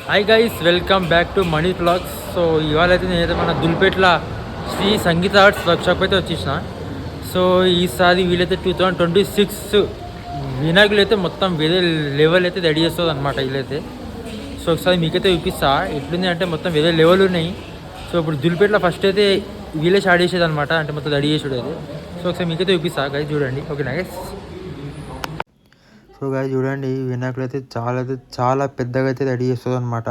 Hi guys, welcome back to money blogs. So ఇవాళ అయితే నేనైతే మన దుల్పేట్ల శ్రీ సంగీత ఆర్ట్స్ వర్క్షాప్ అయితే వచ్చేసిన. సో ఈసారి వీళ్ళైతే 2026 వినాయకులు అయితే మొత్తం వేరే లెవెల్ అయితే రెడీ చేస్తుంది అనమాట వీళ్ళైతే. సో ఒకసారి మీకైతే చూపిస్తా ఎట్లుంది అంటే మొత్తం వేరే లెవెల్ ఉన్నాయి. సో ఇప్పుడు దుల్పేట్ల ఫస్ట్ అయితే వీళ్ళే స్టార్ట్ చేసేది అనమాట, అంటే మొత్తం రెడీ చేసేది అయితే. సో ఒకసారి మీకైతే చూపిస్తా గైస్, చూడండి. ఓకేనా గైస్? సో గాయ చూడండి, వినాయకుడు అయితే చాలా పెద్దగా అయితే రెడీ చేస్తుంది అనమాట.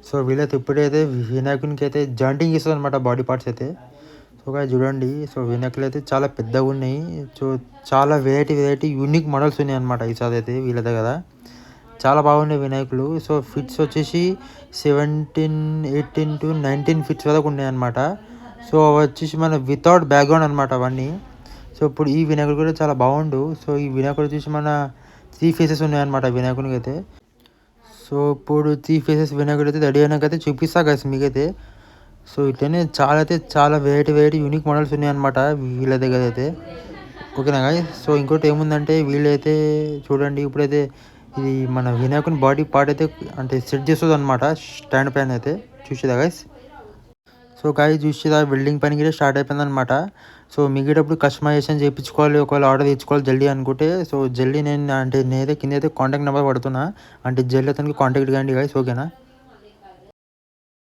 సో వీళ్ళైతే ఇప్పుడైతే వినాయకునికి అయితే జాయింటింగ్ చేస్తుంది అనమాట, బాడీ పార్ట్స్ అయితే. సో గాయ చూడండి, సో వినాయకులు అయితే చాలా పెద్దగా ఉన్నాయి. సో చాలా వెరైటీ యూనిక్ మోడల్స్ ఉన్నాయి అనమాట ఈసారి అయితే వీళ్ళ దగ్గర. చాలా బాగున్నాయి వినాయకులు. సో ఫిట్స్ వచ్చేసి 17, 18 to 19 ఫిట్స్ వరకు ఉన్నాయి అనమాట. సో వచ్చేసి మన వితౌట్ బ్యాక్గ్రౌండ్ అనమాట అవన్నీ. సో ఇప్పుడు ఈ వినాయకుడు కూడా చాలా బాగుండు. సో ఈ వినాయకుడు వచ్చేసి మన 3 ఫేసెస్ ఉన్నాయన్నమాట వినాయకునికి అయితే. సో ఇప్పుడు 3 ఫేసెస్ వినాయకుడు అయితే రెడీ అయినాకైతే చూపిస్తా గైస్ మీకైతే. సో ఇట్లనే చాలా వెరైటీ యూనిక్ మోడల్స్ ఉన్నాయన్నమాట వీళ్ళ దగ్గర అయితే. ఓకేనా గాయస్? సో ఇంకోటి ఏముందంటే వీళ్ళైతే చూడండి, ఇప్పుడైతే ఇది మన వినాయకుని బాడీ పార్ట్ అయితే అంటే సెట్ చేస్తుంది అనమాట స్టాండ్ పైన అయితే. చూసేదా గైస్? సో గాయ చూసేదా బిల్డింగ్ పని కూడా స్టార్ట్ అయిపోయింది అనమాట. సో మిగేటప్పుడు కస్టమైజేషన్ చేయించుకోవాలి, ఒకవేళ ఆర్డర్ తెచ్చుకోవాలి జల్దీ అనుకుంటే. సో జల్దీ నేనైతే కింద అయితే కాంటాక్ట్ నెంబర్ పడుతున్నా, అంటే జల్దీ అతనికి కాంటాక్ట్ కాండి గాయస్. ఓకేనా?